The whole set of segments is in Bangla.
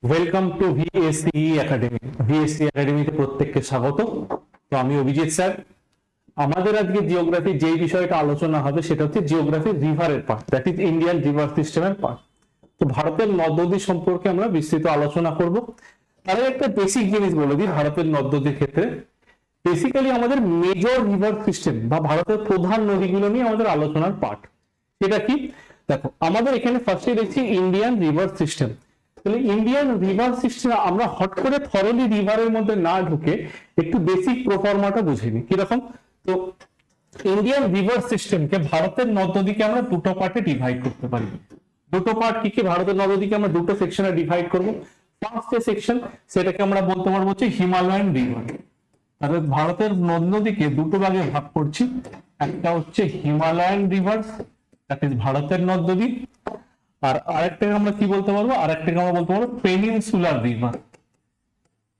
Welcome to VSC academy. VSC একাডেমিতে প্রত্যেককে স্বাগত। তো আমি অভিজিৎ স্যার। আমাদের আজকে জিওগ্রাফি যেই বিষয়টা আলোচনা হবে সেটা হচ্ছে জিওগ্রাফি রিভারের part, that is Indian river সিস্টেমের পার্ট। তো ভারতের নদ নদী সম্পর্কে আমরা বিস্তৃত আলোচনা করব। তার একটা বেসিক জিনিস বলে দিই ভারতের নদ নদীর ক্ষেত্রে। বেসিক্যালি আমাদের মেজর রিভার সিস্টেম বা ভারতের প্রধান নদীগুলো নিয়ে আমাদের আলোচনার পার্ট। সেটা কি? দেখো, আমাদের এখানে ফার্স্টে দেখছি ইন্ডিয়ান রিভার সিস্টেম। তাহলে ইন্ডিয়ান রিভার সিস্টেম আমরা হট করে থরলি রিভারের মধ্যে না ঢুকে একটু বেসিক প্রফর্মাটা বুঝে নিই কিরকম। তো ইন্ডিয়ান রিভার সিস্টেমকে ভারতের নদ নদীকে আমরা দুটো পার্টে ডিভাইড করতে পারি। দুটো পার্ট কি কি? ভারতের নদ নদীকে আমরা দুটো সেকশনে ডিভাইড করব। ফার্স্ট যে সেকশন সেটাকে আমরা বলতে পারবো হচ্ছে হিমালয়ান রিভার। অর্থাৎ ভারতের নদ নদীকে দুটো ভাগে ভাগ করছি। একটা হচ্ছে হিমালয়ান রিভার, দ্যাট ইজ ভারতের নদ নদী। আর আরেকটাকে আমরা কি বলতে পারবো? আরেকটাকে আমরা বলতে পারবো পেনিনসুলার রিভার।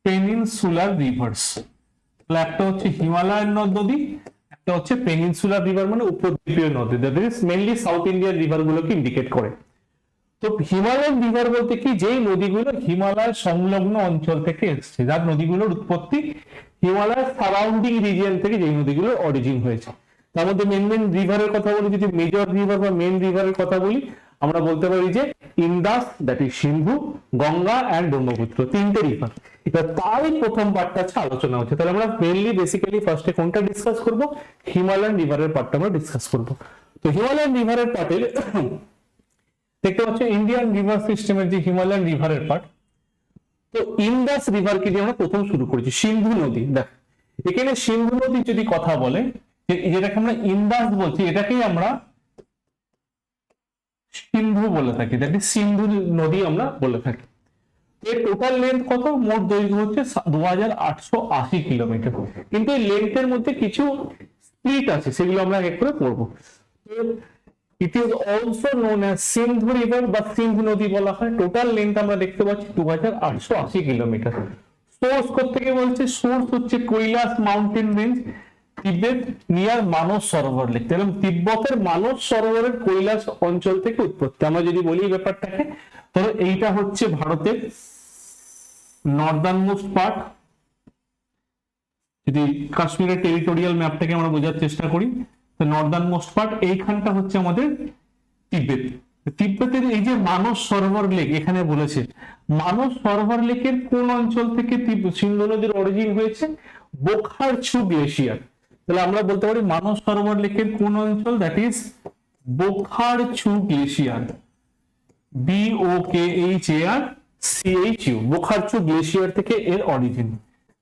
Peninsular reverse. তাহলে একটা হচ্ছে হিমালয়ান নদ নদী, একটা হচ্ছে পেনিনসুলার রিভার, মানে উপদ্বীপীয় নদী। That is mainly south Indian river গুলোকে ইন্ডিকেট করে। তো হিমালয়ান রিভার বলতে কি? যেই নদীগুলো হিমালয় সংলগ্ন অঞ্চল থেকে এসছে, যার নদীগুলোর উৎপত্তি হিমালয়ের সারাউন্ডিং রিজিয়ন থেকে, যেই নদীগুলোর অরিজিন হয়েছে। তার মধ্যে মেন মেন রিভারের কথা বলি, যদি মেজর রিভার বা মেন রিভারের কথা বলি, আমরা বলতে পারি যে Indus, that is Sindhu, Ganga and Brahmaputra, তিনটে রিভার। এবার তারই প্রথম পার্টটা আছে আলোচনা হচ্ছে। তাহলে আমরা মেইনলি বেসিক্যালি ফার্স্টে কোনটা ডিসকাস করব? হিমালয়ান রিভারের পার্টটা আমরা ডিসকাস করব। তো হিমালয়ান রিভারের পার্টে দেখতে পাচ্ছ ইন্ডিয়ান রিভার সিস্টেমের যে হিমালয়ান রিভারের পার্ট। তো ইন্দাস রিভারকে দিয়ে আমরা প্রথম শুরু করেছি। সিন্ধু নদী, দেখ এখানে সিন্ধু নদী যদি কথা বলে, যেটাকে আমরা ইন্দাস বলছি, এটাকেই আমরা সিন্ধু বলে থাকি, দ্যাট ইজ সিন্ধু নদী আমরা বলে থাকি। এর টোটাল লেন্থ কত? মোট দৈর্ঘ্য হচ্ছে 2880 কিলোমিটার। কিন্তু এই লেন্থের মধ্যে কিছু স্প্লিট আছে, সেগুলো আমরা এক করে পড়বো। It is also known as Sindhu river বা সিন্ধু নদী বলা হয়। টোটাল লেন্থ আমরা দেখতে পাচ্ছি 2880 কিলোমিটার। সোর্স কোথেকে বলছে? সোর্স হচ্ছে কৈলাস মাউন্টেন রেঞ্জ, তিব্বত নিয়ার মানস সরোবর লেক। এবং তিব্বতের মানস সরোবরের কৈলাস অঞ্চল থেকে উৎপত্তি। আমরা যদি বলি এই ব্যাপারটাকে, তাহলে এইটা হচ্ছে ভারতের নর্দার্ন মোস্ট পার্ট। যদি কাশ্মীরের টেরিটোরিয়াল ম্যাপটাকে আমরা বোঝার চেষ্টা করি, তো নর্দার্ন মোস্ট পার্ট এইখানটা হচ্ছে আমাদের তিব্বত। তিব্বতের এই যে মানস সরোবর লেক এখানে বলেছে, মানস সরোবর লেকের কোন অঞ্চল থেকে সিন্ধু নদীর অরিজিন হয়েছে? বোখারছু গ্লেশিয়ার। তাহলে আমরা বলতে পারি মানস সরোবর লেকের কোন অঞ্চল? That is Bokharchu glacier. BOKHARCHU, Bokharchu glacier থেকে এর অরিজিন।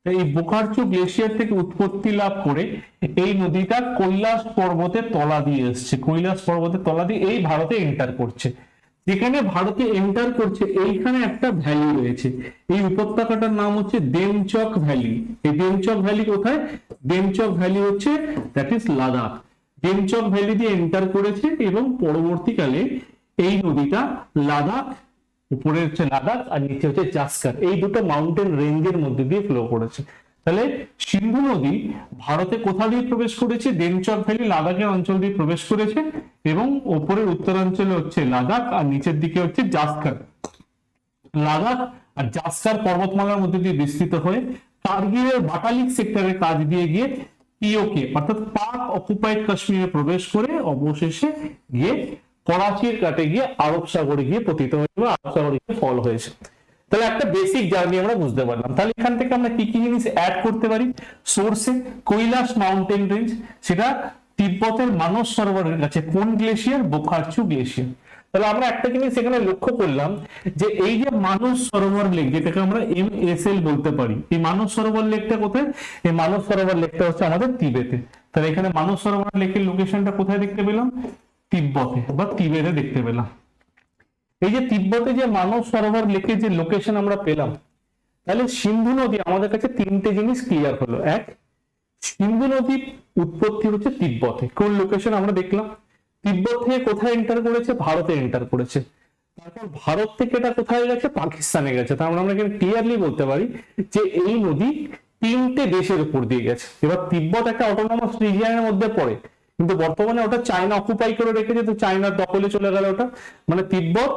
এই বোখারছু গ্লেশিয়ার থেকে উৎপত্তি লাভ করে এই নদীটা কৈলাস পর্বতের তলা দিয়ে এসছে। কৈলাস পর্বতের তলা দিয়ে এই ভারতে এন্টার করছে। যেখানে ভারতে এন্টার করছে এইখানে একটা ভ্যালি রয়েছে। এই উপত্যকাটার নাম হচ্ছে দেমচক ভ্যালি। এই দেমচক ভ্যালি কোথায়? দেমচক ভ্যালি হচ্ছে that is Ladakh. Demchok valley দিয়ে এন্টার করেছে এবং পরবর্তীকালে এই নদীটা লাদাখ, উপরে হচ্ছে লাদাখ আর নিচে হচ্ছে জাস্কার, এই দুটো মাউন্টেন রেঞ্জের মধ্যে দিয়ে ফ্লো করেছে। তাহলে সিন্ধু নদী ভারতে কোথা দিয়ে প্রবেশ করেছে? দেমচক ভ্যালি লাদাখের অঞ্চল দিয়ে প্রবেশ করেছে এবং উপরের উত্তরাঞ্চলে হচ্ছে লাদাখ আর নিচের দিকে হচ্ছে জাস্কার। লাদাখ আর জাস্কার পর্বতমালার মধ্যে দিয়ে বিস্তৃত হয়ে কার্গিলের বাটালিক সেক্টরের কাজ দিয়ে গিয়ে পিওকে অর্থাৎ পাক অকুপাইড কাশ্মীরে প্রবেশ করে অবশেষে গিয়ে করাচির কাটে গিয়ে আরব সাগরে গিয়ে পতিত হয়েছে বা আরব সাগরে গিয়ে ফল হয়েছে। তাহলে একটা বেসিক জার্নি আমরা বুঝতে পারলাম। তাহলে এখান থেকে আমরা কি কি জিনিস অ্যাড করতে পারি? সোর্সে কৈলাস মাউন্টেন রেঞ্জ, সেটা তিব্বতের মানস সরোবরের কাছে। কোন গ্লেশিয়ার? বোখারছু গ্লেশিয়ার। তাহলে আমরা একটা জিনিস এখানে লক্ষ্য করলাম যে এই যে মানস সরোবর লেক, যেটাকে আমরা MSL বলতে পারি, এই মানস সরোবর লেকটা কোথায়? এই মানস সরোবর লেকটা হচ্ছে আমাদের তিবেতে। তাহলে এখানে মানস সরোবর লেকের লোকেশনটা কোথায় দেখতে পেলাম? তিব্বতে বা তিবেতে দেখতে পেলাম। এই যে তিব্বতে যে মানস সরোবর লেকের যে লোকেশন আমরা পেলাম, তাহলে সিন্ধু নদী আমাদের কাছে তিনটে জিনিস ক্লিয়ার হলো। এক, সিন্ধু নদীর উৎপত্তি হচ্ছে তিব্বতে। কোন লোকেশন আমরা দেখলাম? তিব্বত থেকে কোথায় এন্টার করেছে? ভারতে এন্টার করেছে। তারপর ভারত থেকে এটা কোথায় গেছে? পাকিস্তানে গেছে। তার মানে আমরা এখানে ক্লিয়ারলি বলতে পারি যে এই নদী তিনটে দেশের উপর দিয়ে গেছে। এবার তিব্বত একটা অটোনমাস রিজিয়নের মধ্যে পড়ে, কিন্তু বর্তমানে ওটা চায়না অকুপাই করে রেখেছে, তো চায়নার দখলে চলে গেল ওটা। মানে তিব্বত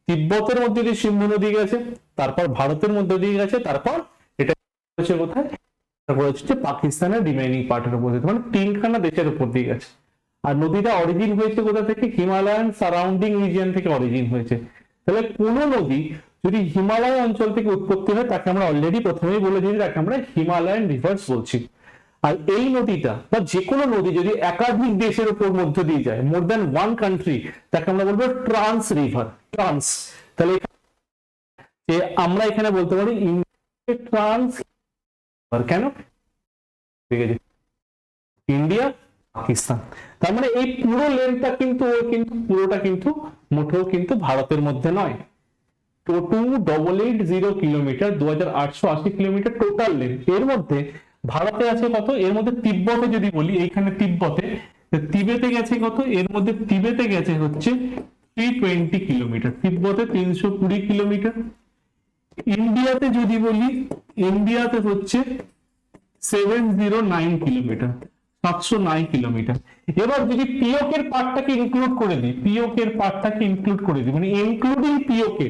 তিব্বতের মধ্যে দিয়ে সিন্ধু নদী গেছে, তারপর ভারতের মধ্যে দিয়ে গেছে, তারপর এটা হচ্ছে কোথায়, তারপর হচ্ছে পাকিস্তানের রিমেইনিং পার্টের উপর দিয়ে, মানে তিনখানা দেশের উপর দিয়ে গেছে। আর নদীটা অরিজিন হয়েছে কোথা থেকে, হিমালয়ান সারাউন্ডিং রিজিয়ন থেকে অরিজিন হয়েছে। তাহলে কোন নদী যদি হিমালয় অঞ্চল থেকে উৎপত্তি হয় তাকে আমরা অলরেডি প্রথমেই বলে দিই, তাকে আমরা হিমালয়ান রিভার্স বলছি। আর এই নদীটা বা যে কোনো নদী যদি একাধিক দেশের উপর মধ্য দিয়ে যায়, মোর দ্যান ওয়ান কান্ট্রি, তাকে আমরা বলবো ট্রান্স রিভার, ট্রান্স। তাহলে যে আমরা এখানে বলতে পারি ট্রান্স, কেন, ঠিক আছে, ইন্ডিয়া পাকিস্তান। তার মানে এই পুরো লেনটা কিন্তু পুরোটা কিন্তু মোটেও কিন্তু ভারতের মধ্যে নয়। 2880 কিলোমিটার, 2880 কিলোমিটার টোটাল লেন। এর মধ্যে ভারতে আছে কত, এর মধ্যে তিব্বতে যদি বলি, এইখানে তিবেতে গেছে কত, এর মধ্যে তিবেতে গেছে হচ্ছে 320 কিলোমিটার, তিব্বতে 320 কিলোমিটার। ইন্ডিয়াতে যদি বলি, ইন্ডিয়াতে হচ্ছে 709 কিলোমিটার, 709 কিলোমিটার। এবার যদি পিওকের পার্টটাকে ইনক্লুড করে দিই, পিওকের পার্টটাকে ইনক্লুড করে দিই, মানে ইনক্লুডিং পিওকে,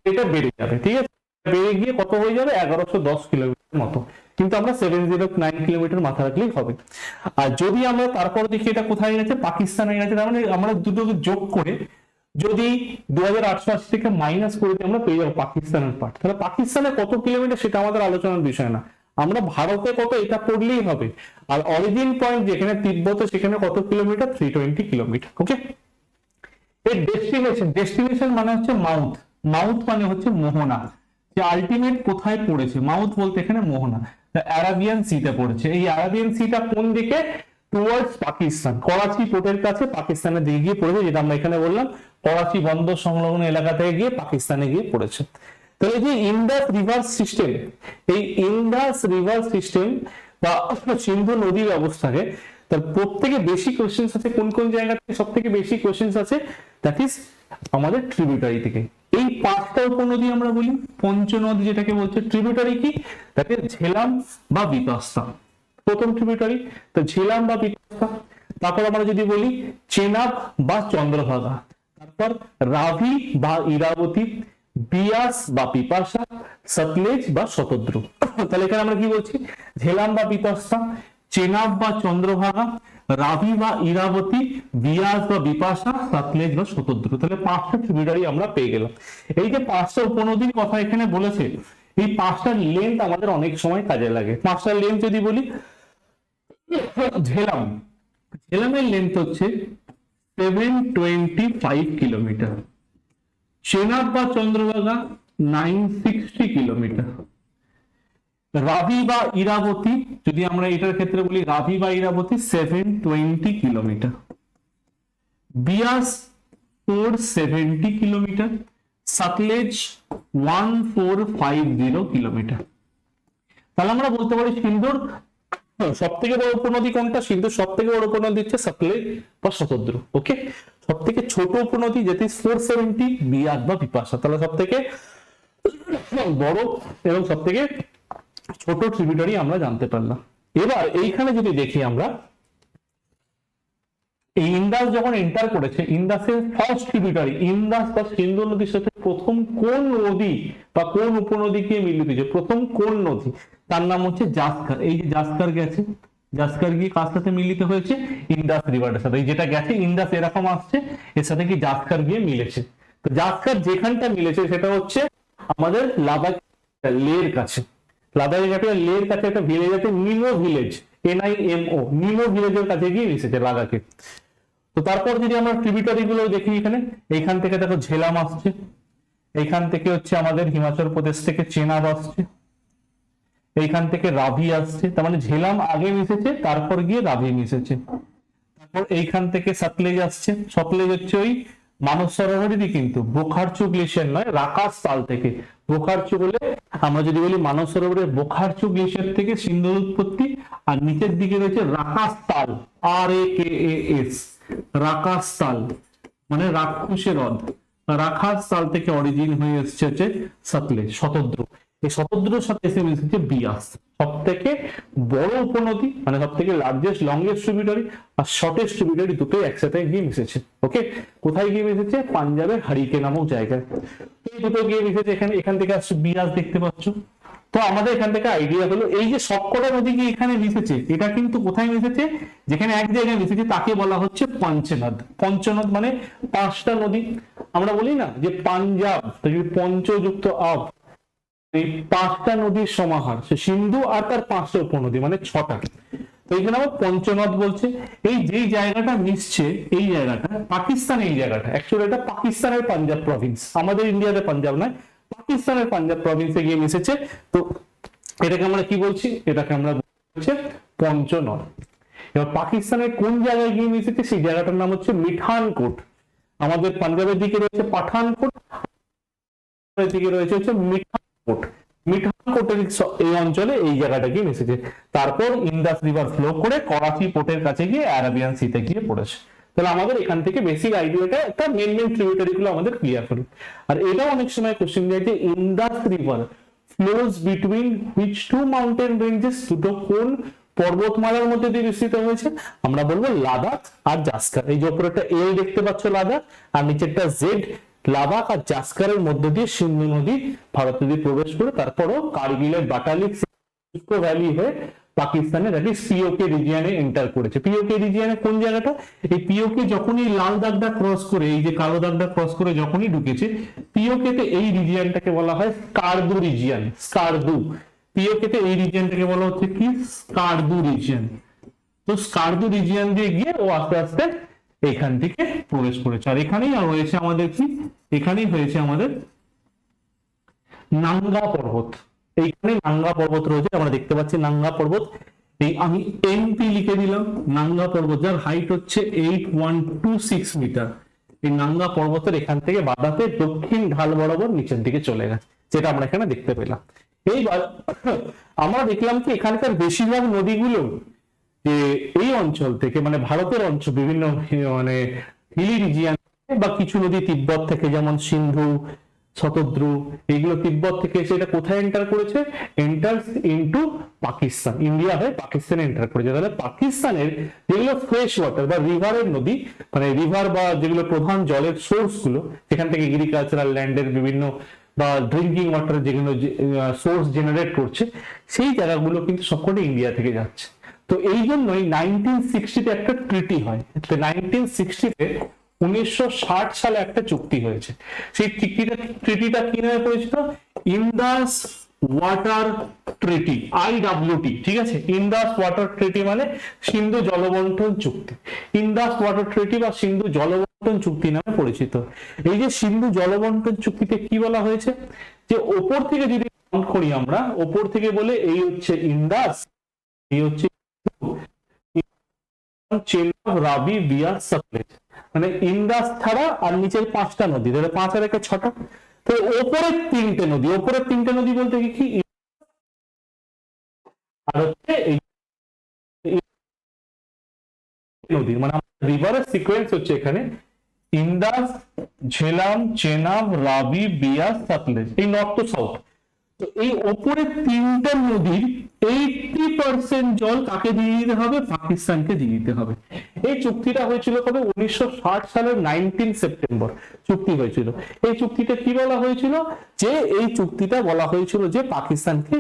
এটা বেড়ে যাবে, ঠিক আছে, বেড়ে গিয়ে কত হয়ে যাবে, 1110 কিলোমিটার মতো। কিন্তু আমরা 709 কিলোমিটার মাথা রাখলেই হবে। আর যদি আমরা তারপর দেখি এটা কোথায় গেছে, পাকিস্তানে গেছে, তার মানে আমরা দুটোকে যোগ করে যদি 2880 থেকে মাইনাস করে দিই, আমরা পেয়ে যাবো পাকিস্তানের পার্ট। তাহলে পাকিস্তানে কত কিলোমিটার সেটা আমাদের আলোচনার বিষয় না, আমরা ভারতে কত এটা পড়লেই হবে। আর অরিজিন পয়েন্ট যেখানে তিব্বত, সেখানে কত কিলোমিটার, 320 কিলোমিটার। ওকে, এর ডেস্টিনেশন মানে হচ্ছে মাউথ, মাউথ মানে হচ্ছে মোহনা, যে আলটিমেট কোথায় পড়েছে, মাউথ বলতে এখানে মোহনা, আরাবিয়ান সিতে পড়েছে। এই আরাবিয়ান সিটা কোন দিকে, টুয়ার্ডস পাকিস্তান, করাচি পোর্টের কাছে পাকিস্তানের দিকে গিয়ে পড়েছে, যেটা আমরা এখানে বললাম করাচি বন্দর সংলগ্ন এলাকা থেকে গিয়ে পাকিস্তানে গিয়ে পড়েছে। তো এই যে ইন্দাস রিভার সিস্টেম, এই ইন্দাস রিভার সিস্টেম বা সিন্ধু নদী ব্যবস্থাকে, তার প্রত্যেকে বেশি কোশ্চেন্স আছে কোন কোন জায়গা থেকে, সব থেকে বেশি কোশ্চেন্স আছে দ্যাট ইজ আমাদের ট্রিবিউটারি থেকে। এই পাঁচটা উপনদী আমরা বলি, পঞ্চনদী যেটাকে বলছে, ট্রিবিউটারি কি, তাকে ঝেলাম বা বিতস্তা, প্রথম ট্রিবিউটারি তো ঝেলাম বা বিতস্তা। তারপর আমরা যদি বলি চেনাব বা চন্দ্রভাগা, তারপর রাভি বা ইরাবতী, বিয়াস বা পিপাসা, সতলেজ বা শতদ্রু। তাহলে এখানে আমরা কি বলছি, ঝেলাম বা বিতস্তা, চেনাব বা চন্দ্রভাগা, রাভি বা ইরাবতী, বিয়াস বা বিপাশা, সতলেজ বা শতদ্রু। তাহলে পাঁচটা ট্রিবিউটারি আমরা পেয়ে গেলাম। এই যে পাঁচটা উপনদীর কথা এখানে বলেছে, এই পাঁচটার লেন্থ আমাদের অনেক সময় কাজে লাগে। পাঁচটার লেন্থ যদি বলি, ঝেলাম, ঝেলামের লেন্থ হচ্ছে 725 কিলোমিটার, চেনাব বা চন্দ্রভাগা 960 কিলোমিটার, রাভি বা ইরাবতী যদি আমরা এটার ক্ষেত্রে বলি, রাভি বা ইরাবতী 720 কিলোমিটার, বিয়াস 470 কিলোমিটার, সতলেজ 1450 কিলোমিটার। তাহলে আমরা বলতে পারি সিন্ধুর সব থেকে বড় উপনদী কোনটা, সিন্ধুর সব থেকে বড় উপনদী হচ্ছে সতলেজ বা শতদ্রু। ওকে, সব থেকে ছোট উপনদী যেটি 470, বিয়াস বা বিপাশা। তাহলে সব থেকে বড় এবং সব থেকে ছোট ট্রিবিউটারি আমরা জানতে পারলাম। এবার এইখানে যদি দেখি আমরা, এই ইন্দাস যখন এন্টার করেছে, ইন্দাসের ফার্স্ট ট্রিবিউটারি, ইন্দাস বা সিন্ধু নদীর সাথে প্রথম কোন নদী বা কোন উপনদী গিয়ে মিলিত হয়েছে, প্রথম কোন নদী, তার নাম হচ্ছে জাস্কার। এই যে জাস্কার গেছে, জাস্কার গিয়ে কার সাথে মিলিত হয়েছে, ইন্দাস রিভারের সাথে। এই যেটা গেছে ইন্দাস এরকম আসছে, এর সাথে কি জাস্কার গিয়ে মিলেছে। তো জাস্কার যেখানটা মিলেছে সেটা হচ্ছে আমাদের লাদাখ লের কাছে, লাদাখের ক্যাপিটাল লের কাছে একটা ভিলেজ আছে নিমো ভিলেজ, NIMO, নিমো ভিলেজের কাছে গিয়ে মিশেছে লাদাখে। তো তারপর যদি আমরা ট্রিবিউটারি গুলো দেখি, এখানে এইখান থেকে দেখো ঝেলাম আসছে, এইখান থেকে হচ্ছে আমাদের হিমাচল প্রদেশ থেকে চেনাব আসছে, এইখান থেকে রাভি আসছে, তার মানে ঝেলাম আগে মিশেছে, তারপর গিয়ে রাভি মিশেছে। তারপর এইখান থেকে সতলেজ আসছে, সতলেজ হচ্ছে ওই মানস সরোবরেরই, কিন্তু বোখারচু গ্লেশিয়ার নয়, রাকাস তাল থেকে। বোখারচু বলে আমরা যদি বলি মানস সরোবরের বোখারচু গ্লেশিয়ার থেকে সিন্ধুর উৎপত্তি, আর নিচের দিকে রয়েছে রাকাস তাল, RAKAS, রাকাস তাল মানে রাক্ষসের হ্রদ, রাখাস তাল থেকে অরিজিন হয়ে এসেছে হচ্ছে সতলেজ, শতদ্রু। এই শতদ্রুর সাথে এসে মিশেছে বিয়াস, সব থেকে বড় উপনদী, মানে সব থেকে লার্জেস্ট লংগেস্ট ট্রিবিউটারি আর শর্টেস্ট ট্রিবিউটারি দুটোই একসাথে গিয়ে মিশেছে। ওকে, কোথায় গিয়ে মিশেছে? পাঞ্জাবের হারিকে নামক জায়গায়। এই দুটো গিয়ে মিশেছে এখানে, এখান থেকে আসছে বিয়াস দেখতে পাচ্ছ। তো আমাদের এখান থেকে আইডিয়া হলো এই যে সবকটা নদী গিয়ে এখানে মিশেছে, এটা কিন্তু কোথায় মিশেছে? যেখানে এক জায়গায় মিশেছে তাকে বলা হচ্ছে পঞ্চনদ। পঞ্চনদ মানে পাঁচটা নদী। আমরা বলি না যে পাঞ্জাব, পঞ্চযুক্ত আব, এই পাঁচটা নদীর সমাহার, সে সিন্ধু আর তার পাঁচটা উপনদী মানে ছটা। তো এখানে আবার পঞ্চনদ বলছে। এই যেই জায়গাটা মিশছে, এই জায়গাটা পাকিস্তান, এই জায়গাটা অ্যাকচুয়ালি এটা পাকিস্তানের পাঞ্জাব প্রভিন্স, আমাদের ইন্ডিয়াতে পাঞ্জাব নয়, পাকিস্তানের পাঞ্জাব প্রভিন্সে গিয়ে মিশেছে। তো এটাকে আমরা কি বলছি? এটাকে আমরা বলছি পঞ্চনদ। এবার পাকিস্তানের কোন জায়গায় গিয়ে মিশেছে? সেই জায়গাটার নাম হচ্ছে মিঠানকোট। আমাদের পাঞ্জাবের দিকে রয়েছে পাঠানকোট, দিকে রয়েছে হচ্ছে মিঠানকোট। মিঠানকোটের এই অঞ্চলে এই জায়গাটা গিয়ে মিশেছে। তারপর ইন্দাস রিভার ফ্লো করে করাচি পোর্টের কাছে গিয়ে আরাবিয়ান সিতে গিয়ে পড়েছে। তাহলে আমাদের এখান থেকে বেসিক আইডিয়াটা একটা মেন ট্রিবিউটারি গুলো আমাদের ক্লিয়ার হলো। আর এটাও অনেক সময় কোশ্চেন দেয় যে Indus river flows between which two mountain ranges, দুটো কোন পর্বতমালার মধ্যে দিয়ে বিস্তৃত হয়েছে? আমরা বলবো লাদাখ আর জাস্কার। এই যে উপরে একটা এল দেখতে পাচ্ছ লাদাখ, আর নিচেরটা জেড। লাদাখ আর জাস্কারের মধ্যে দিয়ে সিন্ধু নদী ভারতে দিয়ে প্রবেশ করে তারপরও কার্গিলের বাটালিক ভ্যালি হয়ে পাকিস্তানের দ্যাট ইজ পিওকে রিজিয়নে এন্টার করেছে। পিওকে রিজিয়নে কোন জায়গাটা? এই পিওকে যখনই লাল দাগটা ক্রস করে, এই যে কালো দাগটা ক্রস করে যখনই ঢুকেছে পিওকেতে, এই রিজিয়নটাকে বলা হয় স্কারদু রিজিয়ন। স্কারদু, পিওকেতে এই রিজিয়নটাকে বলা হচ্ছে কি? স্কারদু রিজিয়ন। তো স্কারদু রিজিয়ন দিয়ে গিয়ে ও আস্তে আস্তে এখান থেকে প্রবেশ করেছে। আর এখানেই রয়েছে আমাদের কি? এখানেই হয়েছে আমাদের নাঙ্গা পর্বত। এইখানে নাঙ্গা পর্বত রয়েছে, আমরা দেখতে পাচ্ছি নাঙ্গা পর্বত। এই আমি এনপি লিখে দিলাম। নাঙ্গা পর্বত যার হাইট হচ্ছে 8126 মিটার। এই নাঙ্গা পর্বতের এখান থেকে বাদাতে দক্ষিণ ঢাল বরাবর নিচের দিকে চলে গেছে, যেটা আমরা এখানে দেখতে পেলাম। এইবার আমরা দেখলাম কি এখানকার বেশিরভাগ নদীগুলো যে এই অঞ্চল থেকে, মানে ভারতের অঞ্চল বিভিন্ন মানে হিলি রিজিয়ন বা কিছু নদী তিব্বত থেকে, যেমন সিন্ধু, শতদ্রু, এগুলো তিব্বত থেকে এসে এটা কোথায় এন্টার করেছে? Enters into Pakistan. ইন্ডিয়া হয়ে পাকিস্তানে এন্টার করেছে। তাহলে পাকিস্তানের যেগুলো ফ্রেশ ওয়াটার বা রিভারের নদী, মানে রিভার বা যেগুলো প্রধান জলের সোর্স গুলো, যেখান থেকে এগ্রিকালচারাল ল্যান্ডের বিভিন্ন বা ড্রিঙ্কিং ওয়াটার যেগুলো সোর্স জেনারেট করছে, সেই জায়গাগুলো কিন্তু সবকটি ইন্ডিয়া থেকে যাচ্ছে। তো এই জন্যই 1960-তে একটা ট্রিটি হয়। 1960-তে 1960 সালে একটা চুক্তি হয়েছে। সেই ট্রিটিটা কি নামে পরিচিত? Indus water treaty, IWT। ঠিক আছে, ইন্দাস ওয়াটার ট্রিটি মানে সিন্ধু জলবন্টন চুক্তি। ইন্দাস ওয়াটার ট্রিটি বা সিন্ধু জলবন্টন চুক্তি নামে পরিচিত। এই যে সিন্ধু জলবন্টন চুক্তিতে কি বলা হয়েছে? যে ওপর থেকে যদি কাউন্ট করি আমরা, ওপর থেকে বলে এই হচ্ছে ইন্দাস, এই হচ্ছে চেনাব, রাবি, বিয়াস, সতলেজ, মানে ইন্দাস ছাড়া আর নিচের পাঁচটা নদী, তাহলে 5 আর 1 6টা। তো ওপরের তিনটে নদী, ওপরের তিনটে নদী বলতে কি? আর হচ্ছে এই নদী, মানে রিভারের সিকোয়েন্স হচ্ছে এখানে ইন্দাস, ঝেলাম, চেনাব, রাবি, বিয়াস, সতলেজ, এই নর্থ টু সাউথ। তো এই ওপরের তিনটা নদীর 80% জল কাকে দিয়ে দিতে হবে? পাকিস্তানকে দিয়ে দিতে হবে। এই চুক্তিটা হয়েছিল কবে? 1960 সালের 19 সেপ্টেম্বর চুক্তি হয়েছিল। এই চুক্তিটা কি বলা হয়েছিল? যে এই চুক্তিটা বলা হয়েছিল যে পাকিস্তানকে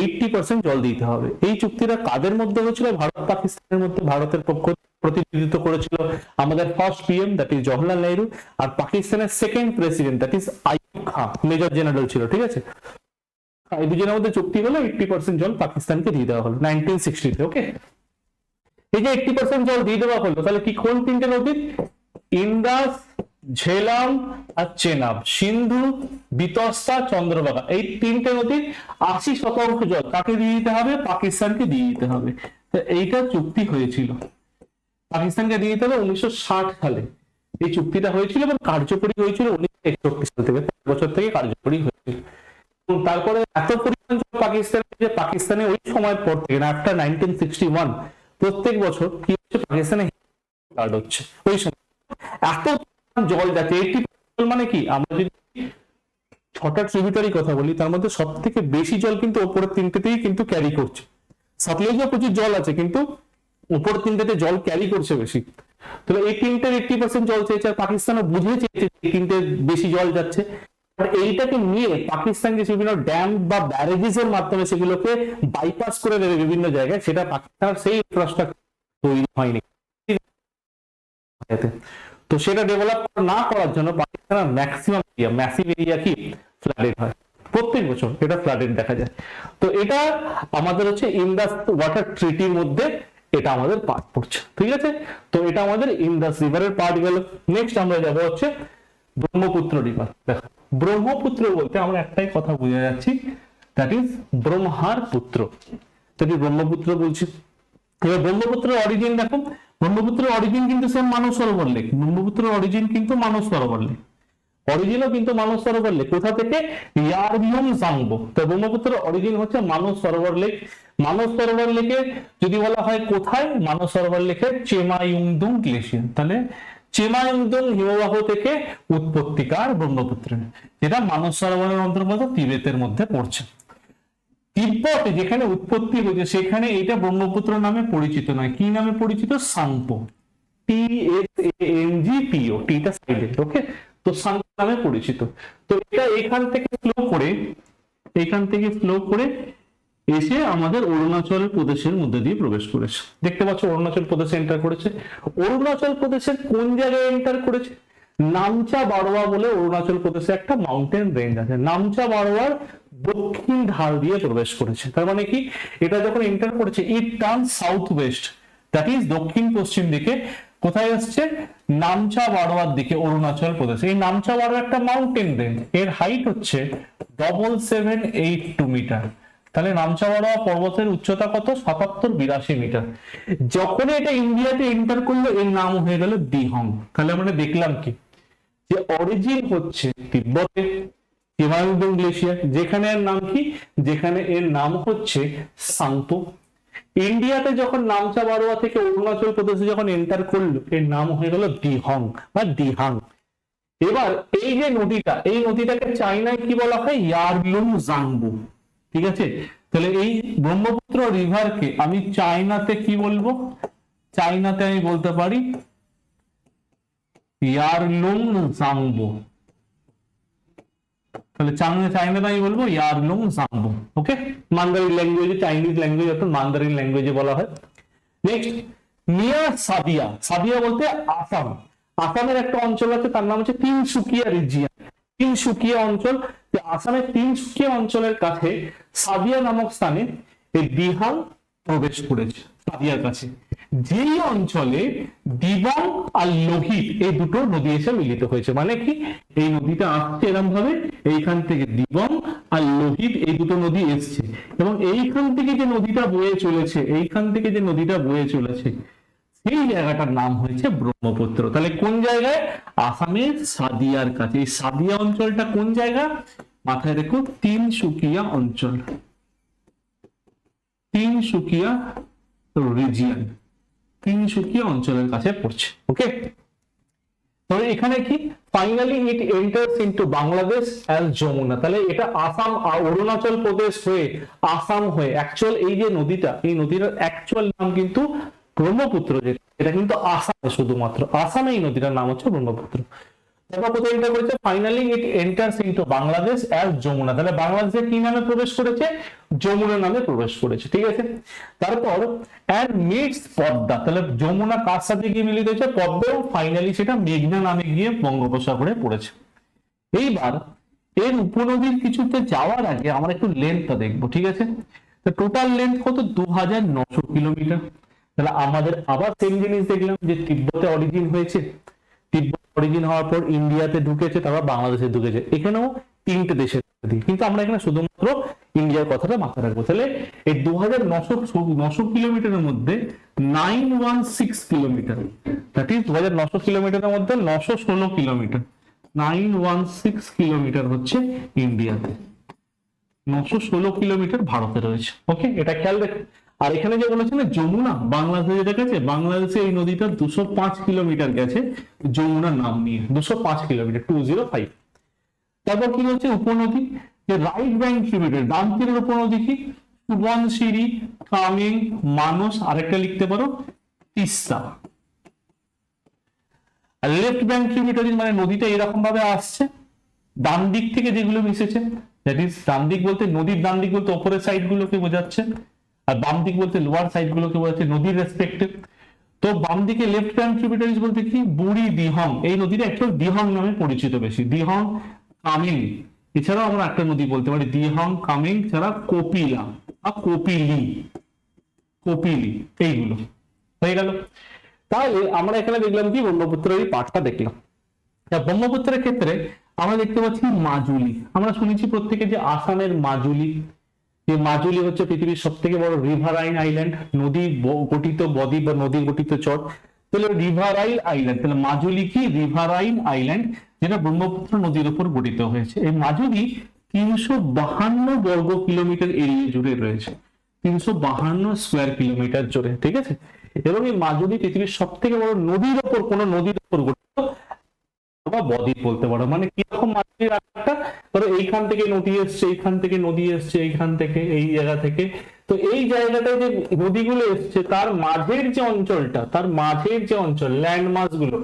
80% জল দিতে হবে। এই চুক্তিটা কাদের মধ্যে হয়েছিল? ভারত পাকিস্তানের মধ্যে। ভারতের পক্ষ প্রতিনিধিত্ব করেছিল আমাদের first PM that is Jawaharlal Nehru, আর পাকিস্তানের second president that is Ayub Khan, major general ছিল। ঠিক আছে, এই দুজনের মধ্যে চুক্তি হলো, 80% জল পাকিস্তানকে দিয়ে দেওয়া হলো 1960-তে। ওকে, এই যে 80% জল দিয়ে দেওয়া হলো, তাহলে কি কোন তিনটে নদী? ইন্দাস, ঝেলাম আর চেনাব, সিন্ধু, বিতস্তা, চন্দ্রভাগা, এই তিনটে নদীর 80% জল কাকে দিয়ে দিতে হবে? পাকিস্তানকে দিয়ে দিতে হবে। এইটা চুক্তি হয়েছিল, পাকিস্তানকে দিয়ে দিতে হবে 1960 সালে এই চুক্তিটা হয়েছিল, এবং কার্যকরী হয়েছিল 1961 সাল থেকে, 5 বছর থেকে কার্যকরী হয়েছিল। তারপরে এত পরিমাণ পাকিস্তানে ওই সময় পর থেকে, আফটার 1961, প্রত্যেক বছর কি হচ্ছে? পাকিস্তানে ফ্লাড হচ্ছে। ওই সময় এত জল যাচ্ছে, 80% মানে কি? আমরা যদি 6টা ট্রিবিউটারি কথা বলি, তার মধ্যে সব থেকে বেশি জল কিন্তু ওপরের 3টেতেই কিন্তু ক্যারি করছে। সাতলেজও প্রচুর জল আছে, কিন্তু উপর 3টেতে জল ক্যারি করছে বেশি। তাহলে এই 3টের 80% জল চেয়েছে, আর পাকিস্তানও বুঝে চেয়েছে 3টে বেশি জল যাচ্ছে। আর এইটাকে নিয়ে পাকিস্তান যে বিভিন্ন ড্যাম বা ব্যারেজেস এর মাধ্যমে সেগুলোকে বাইপাস করে দেবে বিভিন্ন জায়গায়, সেটা পাকিস্তান সেই ইনফ্রাস্ট্রাকচার তৈরি হয়নি। তো সেটা ডেভেলপ না করার জন্য পাকিস্তানের ম্যাক্সিমাম এরিয়া, ম্যাসিভ এরিয়া কি ফ্লাডেড হয় প্রত্যেক বছর, এটা ফ্লাডেড দেখা যায়। তো এটা আমাদের হচ্ছে ইন্দাস ওয়াটার ট্রিটির মধ্যে এটা আমাদের পার্ট পড়ছে, ঠিক আছে। তো এটা আমাদের ইন্দাস রিভারের পার্ট গেল। নেক্সট আমরা যাবো হচ্ছে ব্রহ্মপুত্র রিভার। দেখো, ব্রহ্মপুত্র বলতে আমরা একটাই কথা বুঝে যাচ্ছি, দ্যাট ইজ ব্রহ্মার পুত্র, তাই ব্রহ্মপুত্র বলছি। এবার ব্রহ্মপুত্রের অরিজিন দেখো, ব্রহ্মপুত্রের অরিজিন কিন্তু সেম মানস সরোবর লেক। ব্রহ্মপুত্রের অরিজিন কিন্তু মানস সরোবর লেক, অরিজিনও কিন্তু মানস সরোবর লেক। কোথা থেকে? ইয়ারলুং জাংবো। তো ব্রহ্মপুত্রের অরিজিন হচ্ছে মানস সরোবর লেক। মানস সরোবর লেকে যদি বলা হয় কোথায়, মানস সরোবর লেকের চেমায়ুংদুং গ্লেশিয়ার, তাহলে চেমায়ুংদুং হিমবাহ থেকে উৎপত্তিকার ব্রহ্মপুত্রের, যেটা মানস সরোবরের অন্তর্গত তিবেতের মধ্যে পড়ছে। তিব্বতে যেখানে উৎপত্তি হয়েছে সেখানে এটা ব্রহ্মপুত্র নামে পরিচিত নয়, কি নামে পরিচিত? সাংপো, TSANGPO, টিটা সাইডে, ওকে। তো সাংপো নামে পরিচিত। তো এটা এখান থেকে ফ্লো করে এসে আমাদের অরুণাচল প্রদেশের মধ্যে দিয়ে প্রবেশ করেছে। দেখতে পাচ্ছ অরুণাচল প্রদেশে এন্টার করেছে। অরুণাচল প্রদেশের কোন জায়গায় এন্টার করেছে? নামচা বারোয়া বলে অরুণাচল প্রদেশে একটা মাউন্টেন রেঞ্জ আছে, নামচা বারোয়ার দক্ষিণ ঢাল দিয়ে প্রবেশ করেছে। তার মানে কি, এটা যখন এন্টার করেছে it turn south West, that is দক্ষিণ পশ্চিম দিকে। কোথায় আসছে? নামচা বারোয়ার দিকে, অরুণাচল প্রদেশ। এই নামচা বারোয়া একটা মাউন্টেন রেঞ্জ, এর হাইট হচ্ছে 7782 মিটার। তাহলে নামচা বারোয়া পর্বতের উচ্চতা কত? 7782 মিটার। যখন এটা ইন্ডিয়াতে এন্টার করলো এর নাম হয়ে গেল দিহং। তাহলে আমরা দেখলাম কি, যে অরিজিন হচ্ছে তিব্বতে চেমায়ুংদুং গ্লেশিয়ার, যেখানে এর নাম কি? যেখানে এর নাম হচ্ছে সাংপো। ইন্ডিয়াতে যখন নামচা বারোয়া থেকে অরুণাচল প্রদেশে যখন এন্টার করলো এর নাম হয়ে গেল দিহং বা দিহাং। এবার এই যে নদীটা, এই নদীটাকে চাইনায় কি বলা হয়? ইয়ারলুং জাংবো, ঠিক আছে। তাহলে এই ব্রহ্মপুত্র রিভারকে আমি চাইনাতে কি বলবো? চাইনাতে আমি বলতে পারি ইয়ারলুং জাংবো। তাহলে চাইনাতে আমি বলবো ইয়ারলুং জাংবো, ওকে। মান্দারিন ল্যাঙ্গুয়েজে, চাইনিজ ল্যাঙ্গুয়েজ অর্থাৎ মান্দারিন ল্যাঙ্গুয়েজে বলা হয়। Next, near Sadia. সাদিয়া বলতে আসাম। আসামের একটা অঞ্চল আছে, তার নাম হচ্ছে তিনসুকিয়া রিজিয়ন, তিনসুকিয়া অঞ্চল। আসামের তিনসুকিয়া অঞ্চলের কাছে সাদিয়া নামক স্থানে এই দিহাং প্রবেশ করেছে, সাদিয়ার কাছে, যেই অঞ্চলে দিবাং আর লোহিত এই দুটো নদী এসে মিলিত হয়েছে। মানে কি, এই নদীটা আসছে এরকম ভাবে, এইখান থেকে দিবাং আর লোহিত এই দুটো নদী এসছে, এবং এইখান থেকে যে নদীটা বয়ে চলেছে, সেই জায়গাটার নাম হয়েছে ব্রহ্মপুত্র। তাহলে কোন জায়গায়? আসামের সাদিয়ার কাছে। এই সাদিয়া অঞ্চলটা কোন জায়গা? মাথায় রেখো, তিনসুকিয়া অঞ্চল, তিনসুকিয়া রিজিয়ন, তিনসুকিয়া অঞ্চলের কাছে পড়ছে, ওকে। তবে এখানে কি, finally it enters into Bangladesh as Jamuna. তাহলে এটা আসাম আর অরুণাচল প্রদেশ হয়ে আসাম হয়ে, অ্যাকচুয়াল এই যে নদীটা, এই নদীর অ্যাকচুয়াল নাম কিন্তু ব্রহ্মপুত্র, এটা কিন্তু আসামে, শুধুমাত্র আসামে এই নদীটার নাম হচ্ছে ব্রহ্মপুত্র। তারপর কোথায় এন্টার করেছে? Finally it enters into Bangladesh as Jamuna. তাহলে বাংলাদেশে কি নামে প্রবেশ করেছে? যমুনা নামে প্রবেশ করেছে, ঠিক আছে। তারপর অ্যান্ড মিটস পদ্মা। তাহলে যমুনা কার সাথে গিয়ে মিলিত হয়েছে? পদ্মা, এবং ফাইনালি সেটা মেঘনা নামে গিয়ে বঙ্গোপসাগরে পড়েছে। এইবার এর উপনদীর কিছুতে যাওয়ার আগে আমরা একটু লেন্থটা দেখবো, ঠিক আছে। তো টোটাল লেন্থ কত? 2900 কিলোমিটার। তাহলে আমাদের আবার সেম জিনিস দেখলাম, যে তিব্বতে অরিজিন হয়েছে, তিব্বত অরিজিন হওয়ার পর ইন্ডিয়াতে ঢুকেছে, তারপর বাংলাদেশে ঢুকেছে। এখানেও 3টে দেশের, কিন্তু আমরা এখানে শুধুমাত্র ইন্ডিয়ার কথাটা মাথায় রাখবো। তাহলে এই 2900 কিলোমিটারের মধ্যে 916 কিলোমিটার, দ্যাট ইজ 2900 কিলোমিটারের মধ্যে 916 কিলোমিটার, 916 কিলোমিটার হচ্ছে ইন্ডিয়াতে, 916 কিলোমিটার ভারতে রয়েছে, ওকে। এটা খেয়াল রাখো। আর এখানে যে বলেছে না যমুনা, বাংলাদেশে যেটা গেছে, বাংলাদেশে এই নদীটা 205 কিলোমিটার গেছে যমুনার নাম নিয়ে, 205 কিলোমিটার, 205। তারপর কি হচ্ছে উপনদী, যে রাইট ব্যাংক ট্রিবিউটারি, ডান তীরের উপনদী কি সুবনশিরি, কামিং, মানস, আরেকটা লিখতে পারো তিস্তা। আর লেফট ব্যাংক ট্রিবিউটারি মানে নদীটা এরকম ভাবে আসছে, ডান দিক থেকে যেগুলো মিশেছে, দ্যাট ইজ ডান দিক বলতে নদীর ডান দিক বলতে ওপরের সাইড গুলোকে বোঝাচ্ছে, আর বাম দিক বলতে লোয়ার সাইড গুলোকে বোঝাচ্ছে নদীর রেসপেক্টিভ। তো বাম দিকে লেফট ব্যাংক ট্রিবিউটারিজ বলতে কি বুড়ি, দিহং, এই নদীটা একটু দিহং নামে পরিচিত বেশি, দিহং, কামিং, এছাড়াও আমরা একটা নদী বলতে পারি দিহং, কামিং ছাড়া কপিলা আর কপিলি, কপিলি, এইগুলো হয়ে গেল। তাহলে আমরা এখানে দেখলাম কি ব্রহ্মপুত্রের এই পাঠটা দেখলাম। ব্রহ্মপুত্রের ক্ষেত্রে আমরা দেখতে পাচ্ছি মাজুলি, আমরা শুনেছি প্রত্যেকে যে আসামের মাজুলি, যে মাজুলি হচ্ছে পৃথিবীর সব থেকে বড় রিভারাইন আইল্যান্ড, নদী গঠিত বদ্বীপ বা নদী গঠিত চর, তাহলে রিভারাইন আইল্যান্ড, তাহলে মাজুলি কি রিভারাইন আইল্যান্ড, যেটা ব্রহ্মপুত্র নদীর উপর গঠিত হয়েছে। এই মাজুলি 352 বর্গ কিলোমিটার এরিয়া জুড়ে রয়েছে, 352 স্কোয়ার কিলোমিটার জুড়ে, ঠিক আছে। এবং এই মাজুলি পৃথিবীর সব থেকে বড় নদীর উপর, কোন নদীর উপর গঠিত বা বদ্বীপ বলতে পারো। মানে কিরকম মাজুলির আকারটা, ধরো এইখান থেকে নদী এসছে, এইখান থেকে নদী এসছে, এইখান থেকে, এই জায়গা থেকে, তো এই জায়গাটায় যে নদীগুলো এসছে তার মাঝের যে অঞ্চলটা, তার মাঝের যে অঞ্চল ল্যান্ড মাস গুলো,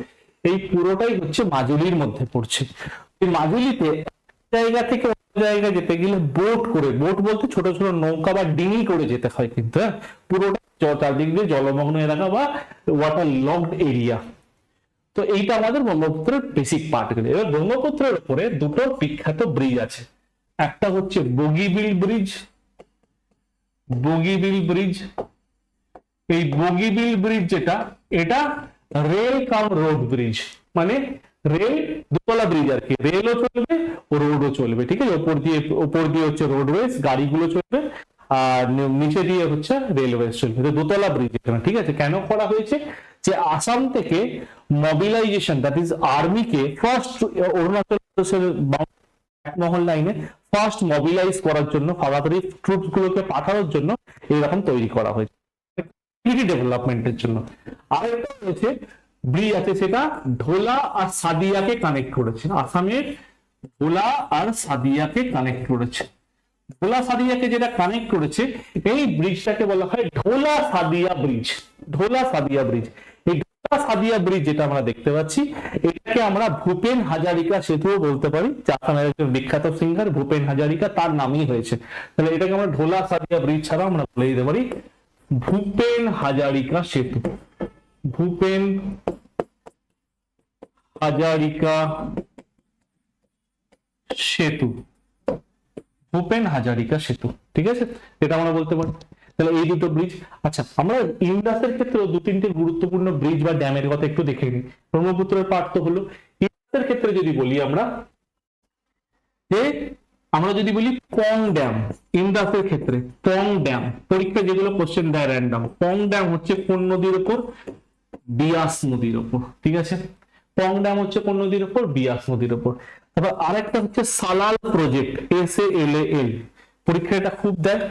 এই পুরোটাই হচ্ছে মাজুলির মধ্যে পড়ছে। এই মাজুলিতে জায়গা থেকে অন্য জায়গায় যেতে গেলে বোট করে, বোট বলতে ছোট ছোট নৌকা বা ডিঙি করে যেতে হয় কিন্তু, হ্যাঁ, পুরোটা চারদিক দিয়ে জলমগ্ন এলাকা বা ওয়াটার লকড এরিয়া। তো এইটা আমাদের ব্রহ্মপুত্রের বেসিক পার্ট গেল। এবার ব্রহ্মপুত্রের উপরে দুটো বিখ্যাত ব্রিজ আছে, একটা হচ্ছে বগিবিল ব্রিজ, বগিবিল ব্রিজ, এই বগিবিল ব্রিজ যেটা, এটা রেল কাম রোড ব্রিজ, মানে রেল দোতলা ব্রিজ আর কি, রেলও চলবে রোডও চলবে, ঠিক আছে। উপর দিয়ে হচ্ছে রোডওয়েজ, গাড়িগুলো চলবে, আর নিচে দিয়ে হচ্ছে রেলওয়ে চলবে, দোতলা ব্রিজ এখানে, ঠিক আছে। কেন করা হয়েছে, যে আসাম থেকে মোবিলাইজেশন, দ্যাট ইজ আর্মিকে ফার্স্ট অরুণাচল প্রদেশের মহল লাইনে ফার্স্ট মোবিলাইজ করার জন্য, ফাদারি ট্রুপস গুলোকে পাঠানোর জন্য এইরকম তৈরি করা হয়েছে, ডেভেলপমেন্টের জন্য। আরেকটা রয়েছে ব্রিজ আছে, সেটা ঢোলা আর সাদিয়াকে কানেক্ট করেছে, আসামের ঢোলা আর সাদিয়াকে কানেক্ট করেছে। ঢোলা সাদিয়াকে যেটা কানেক্ট করেছে, এই ব্রিজটাকে বলা হয় ঢোলা সাদিয়া ব্রিজ, ঢোলা সাদিয়া ব্রিজ। এই ঢোলা সাদিয়া ব্রিজ যেটা আমরা দেখতে পাচ্ছি, এটাকে আমরা ভূপেন হাজারিকা সেতুও বলতে পারি, আসামের একজন বিখ্যাত সিঙ্গার ভূপেন হাজারিকা, তার নামই হয়েছে। তাহলে এটাকে আমরা ঢোলা সাদিয়া ব্রিজ ছাড়া আমরা বলে দিতে পারি ভূপেন হাজারিকা সেতু, ভূপেন হাজারিকা সেতু, ভূপেন হাজারিকা সেতু, ঠিক আছে, এটা আমরা বলতে পারি। তাহলে এই দুটো ব্রিজ। আচ্ছা, আমরা ইন্দাসের ক্ষেত্রে দু তিনটে গুরুত্বপূর্ণ ব্রিজ বা ড্যামের কথা একটু দেখে নিই। ব্রহ্মপুত্রের পার্ট তো হলো। ইন্দাসের ক্ষেত্রে যদি বলি আমরা, যে আমরা যদি বলি পং ড্যাম, ইন্দাসের ক্ষেত্রে পং ড্যাম, পরীক্ষা যেগুলো কোশ্চেন দেয় র্যান্ডম, পং ড্যাম হচ্ছে কোন নদীর উপর, বিয়াস নদীর উপর, ঠিক আছে। পং ড্যাম হচ্ছে কোন নদীর উপর, বিয়াস নদীর উপর। তারপর আরেকটা হচ্ছে সালাল প্রজেক্ট, SALAL, পরীক্ষা এটা খুব দেয়,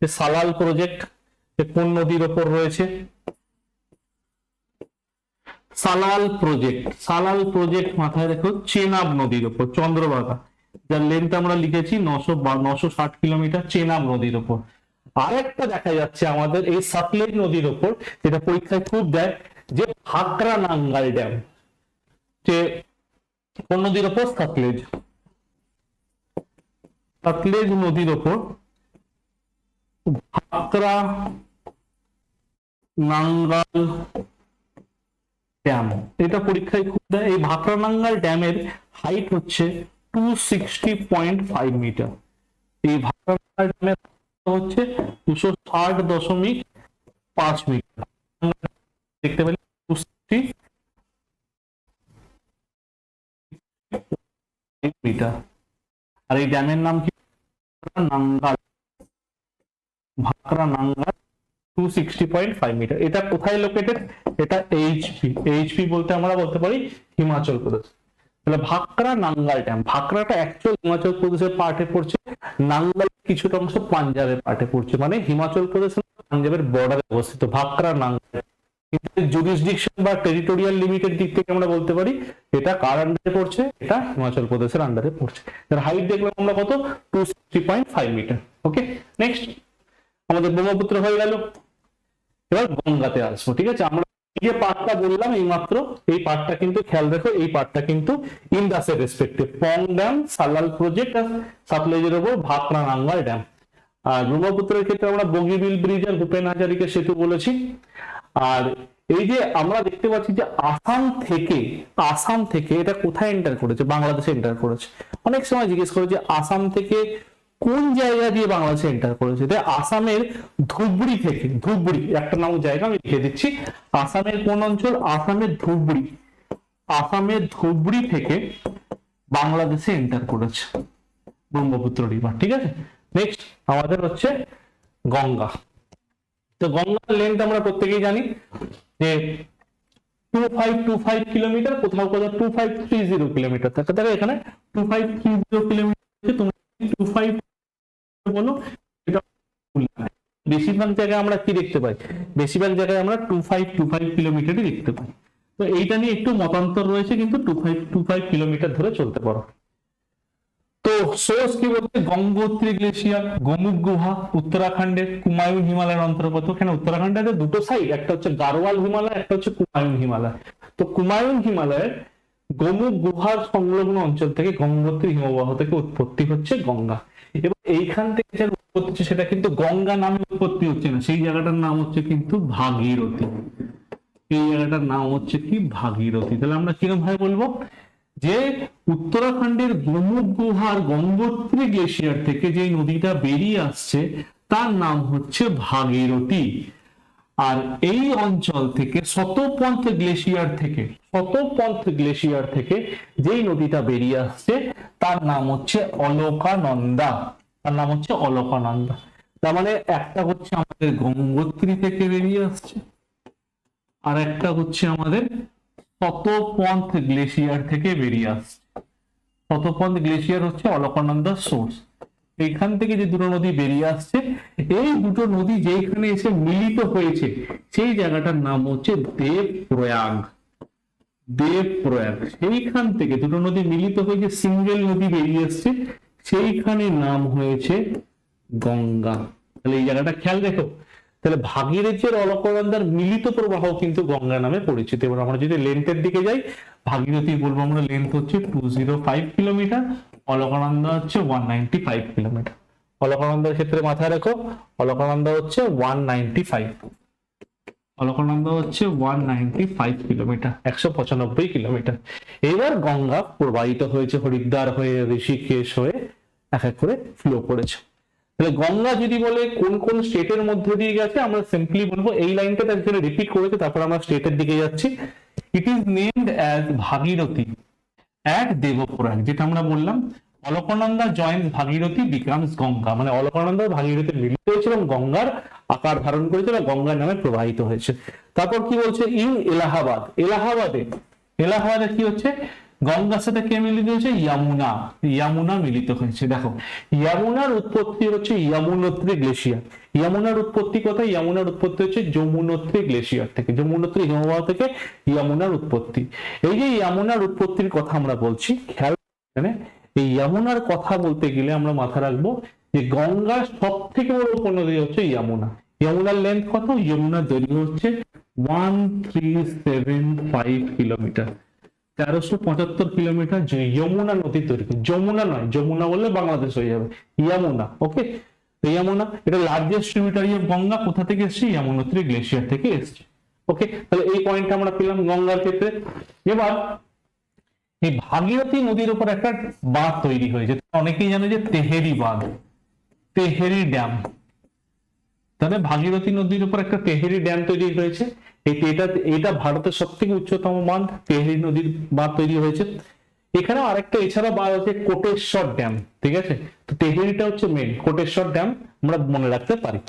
যে সালাল প্রজেক্ট কোন নদীর উপর রয়েছে, সালাল প্রজেক্ট, সালাল প্রজেক্ট মাথায় রেখো চেনাব নদীর উপর, চন্দ্রভাগা, যার লেন্থ আমরা লিখেছি 960 কিলোমিটার, চেনাব নদীর উপর। আরেকটা দেখা যাচ্ছে আমাদের এই সাতলেজ নদীর উপর, যেটা পরীক্ষায় খুব দেয়, যে ভাকরা নাঙ্গাল ড্যাম, যে কোন নদীর উপর, সাতলেজ, সাতলেজ নদীর উপর ভাকরা নাঙ্গাল ড্যাম, এটা পরীক্ষায় খুব দেয়। এই ভাকরা নাঙ্গাল ড্যামের হাইট হচ্ছে 260.5 মিটার। এই ভাকরা নাঙ্গাল ড্যামের হচ্ছে 260.5 মিটার, দেখতে পেলে 260 মিটার। আর এই ড্যামের নাম কি, নাঙ্গাল, ভাকরা নাঙ্গাল 260.5 মিটার। এটা কোথায় লোকেটেড, এটা এইচপি বলতে আমরা বলতে পারি হিমাচল প্রদেশ। তাহলে ভাকরা নাঙ্গাল ড্যাম, ভাকরাটা অ্যাকচুয়াল হিমাচল প্রদেশের পার্টে পড়ছে, নাঙ্গাল কিছুটা অংশ পাঞ্জাবের পার্টে পড়ছে, মানে হিমাচল প্রদেশ পাঞ্জাবের বর্ডারে অবস্থিত ভাকরা নাঙ্গাল। জুরিসডিকশন বা টেরিটোরিয়াল লিমিটের দিক থেকে আমরা বলতে পারি এটা কার আন্ডারে পড়ছে, এটা হিমাচল প্রদেশের আন্ডারে পড়ছে। তার হাইট দেখলাম আমরা কত, 260.5 মিটার। ওকে, নেক্সট আমাদের ব্রহ্মপুত্র হয়ে গেল। এবার গঙ্গাতে আসবো, ঠিক আছে। আমরা এই যে পার্টটা বললাম এই মাত্র, এই পার্টটা কিন্তু খেয়াল রেখো, এই পার্টটা কিন্তু ইন্ডাসের রেসপেক্টিভ পং ড্যাম, সালাল প্রজেক্ট আর সাতলেজের উপর ভাকরা নাঙ্গাল ড্যাম। আর ব্রহ্মপুত্রের ক্ষেত্রে আমরা বগিবিল ব্রিজ আর ভূপেন হাজারিকা সেতু বলেছি। আর এই যে আমরা দেখতে পাচ্ছি যে আসাম থেকে এটা কোথায় এন্টার করেছে, বাংলাদেশে এন্টার করেছে। অনেক সময় জিজ্ঞেস করে যে আসাম থেকে কোন জায়গা দিয়ে বাংলাদেশে এন্টার করেছে। আসামের ধুবড়ি থেকে, ধুবড়ি একটা নাম জায়গা আমি লিখে দিচ্ছি, আসামের কোন অঞ্চল, আসামের ধুবড়ি, আসামের ধুবড়ি থেকে বাংলাদেশে এন্টার করেছে ব্রহ্মপুত্র রিভার, ঠিক আছে। নেক্সট আমাদের হচ্ছে গঙ্গা। তো গঙ্গার লেন্থ আমরা প্রত্যেকেই জানি যে 2525 কিলোমিটার, কোথাও কোথাও 2530 কিলোমিটার থাকে। দেখো এখানে 2530 কিলোমিটার, তোমরা 25 বলো, এটা বেশিরভাগ জায়গায় আমরা কি দেখতে পাই, বেশিরভাগ জায়গায় আমরা 2525 কিলোমিটারই দেখতে পাই। তো এইটা নিয়ে একটু মতান্তর রয়েছে, কিন্তু 2525 কিলোমিটার ধরে চলতে পারো। তো সোর্স কি বলতে, গঙ্গোত্রী গ্লেশিয়ার, গোমুখ গুহা উত্তরাখণ্ডের কুমায়ুন হিমালয়ের অন্তর্গত। এখানে উত্তরাখণ্ডের দুটো সাইড, একটা হচ্ছে গাড়োয়াল হিমালয়, একটা হচ্ছে কুমায়ুন হিমালয়। তো কুমায়ুন হিমালয়ের গোমুখ গুহার সংলগ্ন অঞ্চল থেকে গঙ্গোত্রী হিমবাহ থেকে উৎপত্তি হচ্ছে গঙ্গা। এবার এইখান থেকে যেটা উৎপত্তি হচ্ছে সেটা কিন্তু গঙ্গা নামে উৎপত্তি হচ্ছে না, সেই জায়গাটার নাম হচ্ছে কিন্তু ভাগীরথী। এই জায়গাটার নাম হচ্ছে কি, ভাগীরথী। তাহলে আমরা কিরকম ভাবে বলবো যে উত্তরাখণ্ডের গোমুখ গুহার গঙ্গোত্রী গ্লেশিয়ার থেকে যে নদীটা বেরিয়ে আসছে তার নাম হচ্ছে ভাগীরথী। আর এই অঞ্চল থেকে শতপন্থ গ্লেশিয়ার থেকে যেই নদীটা বেরিয়ে আসছে তার নাম হচ্ছে অলকানন্দা, তার নাম হচ্ছে অলকানন্দা। তার মানে একটা হচ্ছে আমাদের গঙ্গোত্রী থেকে বেরিয়ে আসছে, আর একটা হচ্ছে আমাদের শতপন্থ গ্লেশিয়ার থেকে বেরিয়ে আসছে। শতপন্থ গ্লেশিয়ার হচ্ছে অলকানন্দার সোর্স। এইখান থেকে যে দুটো নদী বেরিয়ে আসছে, এই দুটো নদী যেখানে এসে মিলিত হয়েছে সেই জায়গাটার নাম হচ্ছে দেবপ্রয়াগ। সেইখান থেকে দুটো নদী মিলিত হয়ে যে সিঙ্গেল নদী বেরিয়ে আসছে সেইখানে নাম হয়েছে গঙ্গা। তাহলে এই জায়গাটা খেয়াল রেখো। তাহলে ভাগীরথীর অলকানন্দার মিলিত প্রবাহ কিন্তু গঙ্গা নামে পরিচিত। এবার আমরা যদি লেন্থের দিকে যাই, ভাগীরথী বলবো আমরা লেন্থ হচ্ছে 205 কিলোমিটার, অলকানন্দা হচ্ছে 195 কিলোমিটার। অলকানন্দার ক্ষেত্রে মাথায় রাখো, অলকানন্দা হচ্ছে 195, অলকানন্দা হচ্ছে 195 কিলোমিটার, 195 কিলোমিটার। এবার গঙ্গা প্রবাহিত হয়েছে হরিদ্বার হয়ে, ঋষিকেশ হয়ে এক এক করে ফ্লো করেছে। তাহলে গঙ্গা যদি বলে কোন কোন স্টেটের মধ্যে দিয়ে গেছে, আমরা সিম্পলি বলবো এই লাইনটা একজনে রিপিট করেছে, তারপর আমরা স্টেটের দিকে যাচ্ছি। It is named as Bhagirathi at Devprayag, যেটা আমরা বললাম অলকানন্দা জয়েন্স ভাগীরথী বিকামস গঙ্গা, মানে অলকানন্দা ভাগীরথী মিলিত হয়েছে এবং গঙ্গার আকার ধারণ করেছে বা গঙ্গার নামে প্রবাহিত হয়েছে। তারপর কি বলছে, ইন এলাহাবাদ, এলাহাবাদে কি হচ্ছে, গঙ্গার সাথে কে মিলিত হয়েছে, ইয়ামুনা মিলিত হয়েছে। দেখো ইয়ামুনার উৎপত্তি হচ্ছে ইয়ামুনোত্রী গ্লেশিয়ার। ইয়ামুনার উৎপত্তি কোথায়, ইয়ামুনার উৎপত্তি হচ্ছে যমুনোত্রী গ্লেশিয়ার থেকে, যমুনোত্রী হিমবাহ থেকে ইয়ামুনার উৎপত্তি। এই যে ইয়ামুনার উৎপত্তির কথা আমরা বলছি, খেয়াল এই ইয়ামুনার কথা বলতে গেলে আমরা মাথা রাখবো যে গঙ্গার সব থেকে বড় উপনদী হচ্ছে ইয়ামুনা। ইয়ামুনার লেন্থ কত, যমুনার দৈর্ঘ্য হচ্ছে 1375 কিলোমিটার, 1375 কিলোমিটার যমুনা নদীর দৈর্ঘ্য। যমুনা নয়, যমুনা বললে বাংলাদেশ হয়ে যাবে, ইয়ামুনা। ওকে, ইয়ামুনা এটা লার্জেস্ট ট্রিবিউটারি অফ গঙ্গা। কোথা থেকে এসছে, ইয়ামুনোত্রী গ্লেশিয়ার থেকে এসছে। ওকে, তাহলে এই পয়েন্টটা আমরা পেলাম গঙ্গার ক্ষেত্রে। এবার এই ভাগীরথী নদীর উপর একটা বাঁধ তৈরি হয়েছে, অনেকেই জানে যে তেহেরি বাঁধ, তেহেরি ড্যাম। তাহলে ভাগীরথী নদীর উপর একটা তেহেরি ড্যাম তৈরি হয়েছে। এটা ভারতের সব থেকে উচ্চতম বাঁধ, তেহেরি নদীর বাঁধ তৈরি হয়েছে। এখানে আরেকটা এছাড়া বাঁধ আছে কোটেশ্বর ড্যাম, ঠিক আছে। তো তেহেরিটা হচ্ছে মেন, কোটেশ্বর ড্যাম আমরা মনে রাখতে পারি।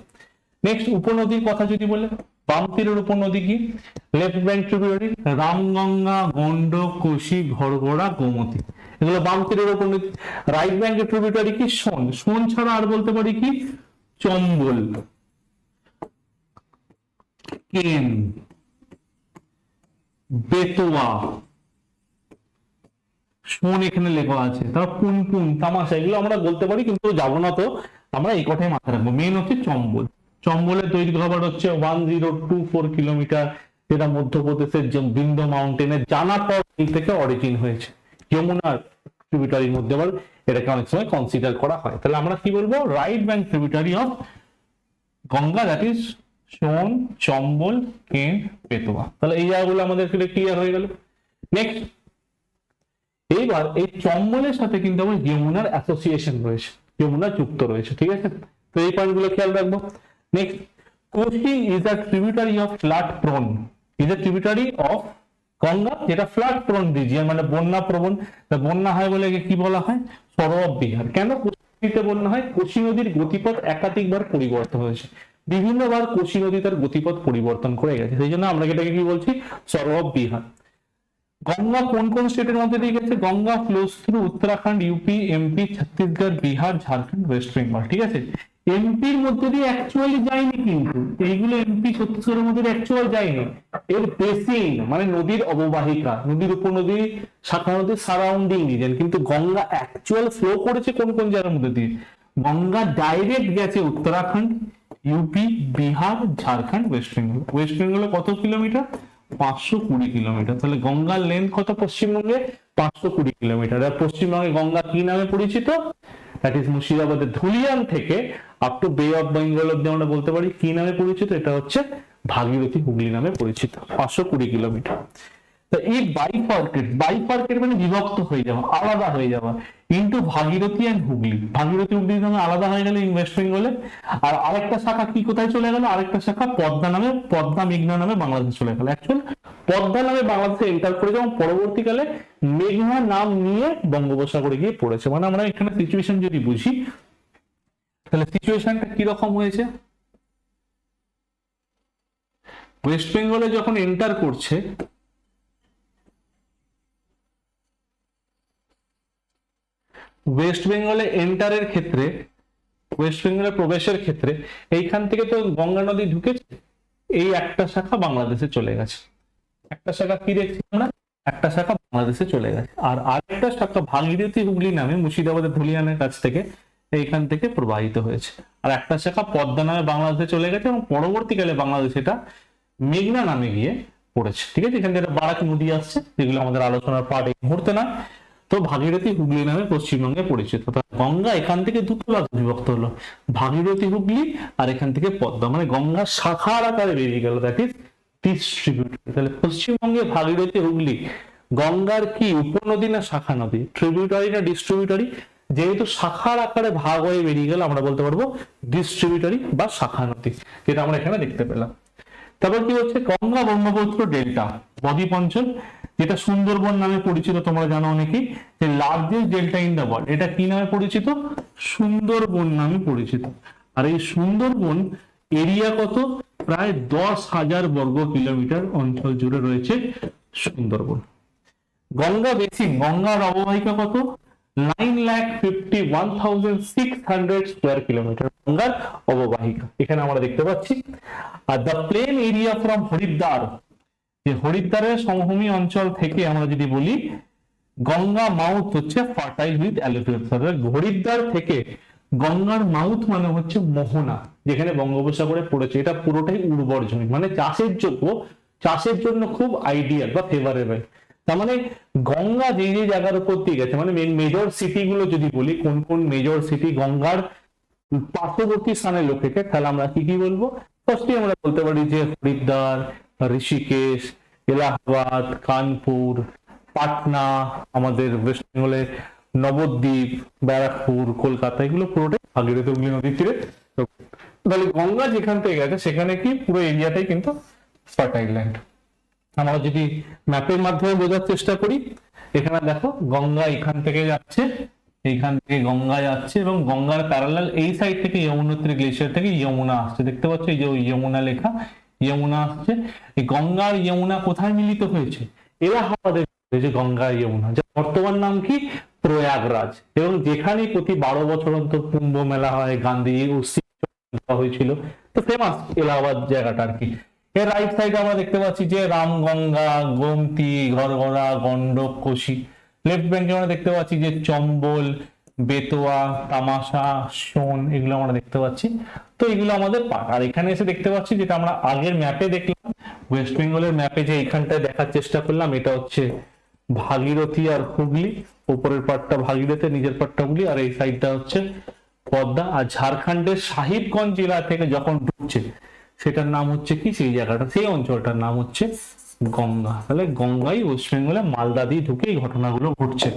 নেক্সট উপনদীর কথা যদি বলে, বাম তীরের উপনদী কি, left bank tributary Ramganga, Gandak, Kosi, ঘরঘোড়া, গোমতী, এগুলো বাম তীরের উপনদী। রাইট ব্যাংকের ট্রিবিউটারি কি, সোন ছাড়া আর বলতে পারি কি, চম্বল, কেন, বেতোয়া, শোন এখানে লেখা আছে, তারপর পুনপুন, তামাশা, এগুলো আমরা বলতে পারি কিন্তু যাবো না, তো আমরা এই কথাই মাথায় রাখবো। মেন হচ্ছে চম্বল। চম্বলের দৈর্ঘ্য আবার হচ্ছে 1024 কিলোমিটার, যেটা মধ্যপ্রদেশের যে বিন্ধ্য মাউন্টেনের জানাপর থেকে অরিজিন হয়েছে। যমুনার ট্রিবিউটারির মধ্যে আবার এটাকে অনেক সময় কনসিডার করা হয়। তাহলে আমরা কি বলবো, right bank tributary of Ganga, that is Son, Chambal, Ken, Betwa. তাহলে এই জায়গাগুলো আমাদের ক্লিয়ার হয়ে গেল। নেক্সট, এইবার এই চম্বলের সাথে কিন্তু আমার যমুনার অ্যাসোসিয়েশন রয়েছে, যমুনা যুক্ত রয়েছে, ঠিক আছে। তো এই পয়েন্টগুলো খেয়াল রাখবো। Next, Kosi is a tributary of flood prone, is a tributary of Ganga, যেটা ফ্লাড প্রোন রিজিয়ন, মানে বন্যা প্রবণ। বন্যা হয় বলে কি বলা হয়, সরোবর বিহার। কেন কোশি নদীতে বন্যা হয়? কোশি নদীর গতিপথ একাধিকবার পরিবর্তন হয়েছে, বিভিন্নবার কোশি নদী তার গতিপথ পরিবর্তন করে গেছে, সেই জন্য আমরা এটাকে কি বলছি, সরোবর বিহার। গঙ্গা কোন কোন স্টেটের মধ্যে দিয়ে গেছে? Ganga flows through Uttarakhand, UP, MP, Chhattisgarh, Bihar, Jharkhand, West Bengal, ঠিক আছে। এমপির মধ্যে দিয়ে অ্যাকচুয়ালি যায়নি, কিন্তু এইগুলো এমপি ছত্তিশগড়ের মধ্যে অ্যাকচুয়াল যায়নি। এর বেসিন মানে নদীর অববাহিকা, নদীর উপনদী, শাখা নদীর সারাউন্ডিং রিজন, কিন্তু গঙ্গা অ্যাকচুয়াল ফ্লো করেছে কোন কোন জায়গার মধ্যে দিয়ে? গঙ্গা ডাইরেক্ট গেছে Uttarakhand, UP, Bihar, Jharkhand, West Bengal. West বেঙ্গলে কত কিলোমিটার? 520 কিলোমিটার। তাহলে গঙ্গার লেন্থ কত পশ্চিমবঙ্গে? 520 কিলোমিটার। আর পশ্চিমবঙ্গে গঙ্গা কি নামে পরিচিত? দ্যাট ইজ মুর্শিদাবাদের ধুলিয়ান থেকে আপ টু বে অফ বেঙ্গল অব্দি আমরা বলতে পারি কি নামে পরিচিত? এটা হচ্ছে ভাগীরথী হুগলি নামে পরিচিত, 520 কিলোমিটার। তো এই বাইফার্কেট মানে বিভক্ত হয়ে যাওয়া, আলাদা হয়ে যাওয়া, কিন্তু ভাগীরথী এন্ড হুগলি, ভাগীরথী হুগলি নামে আলাদা হয়ে গেল ওয়েস্ট বেঙ্গলে। আর আরেকটা শাখা কি কোথায় চলে গেল? আরেকটা শাখা পদ্মা নামে, পদ্মা মেঘনা নামে বাংলাদেশে চলে গেল। অ্যাকচুয়াল পদ্মা নামে বাংলাদেশে এন্টার করে, যেমন পরবর্তীকালে মেঘনা নাম নিয়ে বঙ্গোপসাগরে গিয়ে পড়েছে। মানে আমরা এখানে সিচুয়েশন যদি বুঝি, তাহলে সিচুয়েশনটা কিরকম হয়েছে? ওয়েস্ট বেঙ্গলে যখন এন্টার করছে, ওয়েস্ট বেঙ্গলে এন্টারের ক্ষেত্রে, ওয়েস্ট বেঙ্গলে প্রবেশের ক্ষেত্রে এইখান থেকে তো গঙ্গা নদী ঢুকেছে, এই একটা শাখা বাংলাদেশে চলে গেছে। একটা শাখা কি দেখছি আমরা? একটা শাখা বাংলাদেশে চলে গেছে। আর আরেকটা শাখা ভাগীরথী হুগলি নামে মুর্শিদাবাদের ধুলিয়ানের কাছ থেকে এইখান থেকে প্রবাহিত হয়েছে। আর একটা শাখা পদ্মা নামে বাংলাদেশে চলে গেছে, এবং পরবর্তীকালে বাংলাদেশ এটা মেঘনা নামে গিয়ে পড়েছে, ঠিক আছে। এখান থেকে বারাক নদী আসছে, যেগুলো আমাদের আলোচনার পার্ট এই মুহূর্তে না। তো ভাগীরথী হুগলি নামে পশ্চিমবঙ্গে পরিচিত। গঙ্গা এখান থেকে দুটো ভাগে বিভক্ত হলো, ভাগীরথী হুগলি আর এখান থেকে পদ্মা, মানে গঙ্গা শাখার আকারে বেরিয়ে গেল, দ্যাট ইজ ডিস্ট্রিবিউটরি। তাহলে পশ্চিমবঙ্গে ভাগীরথী হুগলি গঙ্গার কি উপনদী না শাখা নদী? ট্রিবিউটারি না ডিস্ট্রিবিউটারি? যেহেতু শাখার আকারে ভাগ হয়ে বেরিয়ে গেল, আমরা বলতে পারবো ডিস্ট্রিবিউটারি বা শাখা নদী, যেটা আমরা এখানে দেখতে পেলাম। তারপর কি হচ্ছে? গঙ্গা ব্রহ্মপুত্র ডেল্টা বদ্বীপ অঞ্চল, যেটা সুন্দরবন নামে পরিচিত, তোমরা জানো অনেকেই, যে largest delta in the world, এটা কি নামে পরিচিত? সুন্দরবন নামে পরিচিত। আর এই সুন্দরবন এরিয়া কত? প্রায় 10,000 বর্গ কিলোমিটার অঞ্চল জুড়ে রয়েছে সুন্দরবন। গঙ্গা বেসিন, গঙ্গার অববাহিকা কত? 9,51,600 স্কোয়ার কিলোমিটার গঙ্গার অববাহিকা, এখানে আমরা দেখতে পাচ্ছি। আর the plain area from Haridwar, যে হরিদ্বারের সমভূমি অঞ্চল থেকে আমরা যদি বলি, গঙ্গা মাউথ হচ্ছে ফার্টাইল উইথ অ্যালুভিয়াল। হরিদ্বার থেকে গঙ্গার মাউথ মানে হচ্ছে মোহনা, যেখানে বঙ্গোপসাগরে পড়েছে, এটা পুরোটাই উর্বর জমি, মানে চাষের যোগ্য, চাষের জন্য খুব আইডিয়াল বা ফেভারেবল। তার মানে গঙ্গা যে যে জায়গার উপর দিয়ে গেছে, মানে মেজর সিটি গুলো যদি বলি, কোন কোন মেজর সিটি গঙ্গার পার্শ্ববর্তী স্থানে লোকেটেড, তাহলে আমরা কি কি বলবো? ফার্স্টে আমরা বলতে পারি যে হরিদ্বার, ঋষিকেশ, এলাহাবাদ, কানপুর, পাটনা, আমাদের ওয়েস্ট বেঙ্গলে নবদ্বীপ, ব্যারাকপুর, কলকাতা, এগুলো পুরোটাই ভাগীরথী হুগলি নদীর তীরে। তাহলে গঙ্গা যেখান থেকে গেছে সেখানে কি পুরো এরিয়াটাই কিন্তু ফার্টাইল ল্যান্ড। আমরা যদি ম্যাপের মাধ্যমে বোঝার চেষ্টা করি, এখানে দেখো গঙ্গা এখান থেকে যাচ্ছে, এইখান থেকে গঙ্গা যাচ্ছে, এবং গঙ্গার প্যারালাল এই সাইড থেকে যমুনোত্রী গ্লেশিয়ার থেকে যমুনা আসছে, দেখতে পাচ্ছ এই যে যমুনা লেখা, যমুনা আসছে। এই গঙ্গা আর যমুনা কোথায় মিলিত হয়েছে? এলাহাবাদে হয়েছে গঙ্গা আর যমুনা, যার বর্তমান নাম কি? প্রয়াগরাজ। এবং যেখানে প্রতি 12 বছর অন্তর কুম্ভ মেলা হয়, গান্ধী হয়েছিল, তো ফেমাস এলাহাবাদ জায়গাটা আর কি। এর রাইট সাইডে আমরা দেখতে পাচ্ছি যে রামগঙ্গা, গোমতী, ঘরঘরা, গন্ডক, কোশি। লেফট ব্যাংকে আমরা দেখতে পাচ্ছি যে চম্বল, বেতোয়া, তামাশা, সোন, এগুলো আমরা দেখতে পাচ্ছি। তো এগুলো আমাদের পার্ট। আর এখানে এসে দেখতে পাচ্ছি যেটা আমরা আগের ম্যাপে দেখলাম, ওয়েস্ট বেঙ্গলের ম্যাপে যে এইখানটায় দেখার চেষ্টা করলাম, এটা হচ্ছে ভাগীরথী আর হুগলি। উপরের পার্টটা ভাগীরথী, নিজের পার্টটা হুগলি, আর এই সাইডটা হচ্ছে পদ্মা। আর ঝাড়খণ্ডের সাহিবগঞ্জ জেলা থেকে যখন ঢুকছে সেটার নাম হচ্ছে কি, সেই জায়গাটা, সেই অঞ্চলটার নাম হচ্ছে গঙ্গা। তাহলে গঙ্গাই ওয়েস্ট বেঙ্গলে মালদা দিয়ে ঢুকে এই ঘটনাগুলো ঘটছে।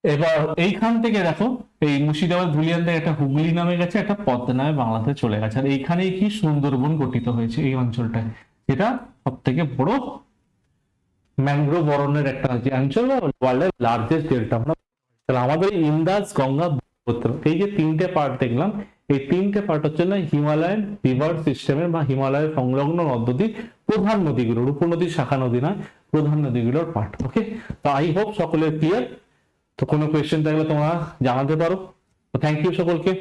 এবার এইখান থেকে দেখো, এই মুর্শিদাবাদ ধুলিয়ান থেকে একটা হুগলি নামে গেছে, একটা পদ্মা নামে বাংলাদেশে চলে গেছে। আর এইখানেই কি সুন্দরবন গঠিত হয়েছে এই অঞ্চলটায়, যেটা সব থেকে বড় ম্যানগ্রোভ অরণ্যের একটা অঞ্চল, ওয়ার্ল্ডের লার্জেস্ট ডেল্টা। তাহলে আমাদের ইন্দাস, গঙ্গা, ব্রহ্মপুত্র, এই যে তিনটে পার্ট দেখলাম, এই তিনটে পার্ট হচ্ছে না হিমালয়ান রিভার সিস্টেমের বা হিমালয়ের সংলগ্ন নদীর প্রধান নদীগুলোর, উপনদী, শাখা নদী নয়, প্রধান নদীগুলোর পার্ট। ওকে, তো আই হোপ সকলের ক্লিয়ার। তো কোনো কোয়েশ্চেন থাকলে তোমরা জানাতে পারো। তো থ্যাংক ইউ সকলকে।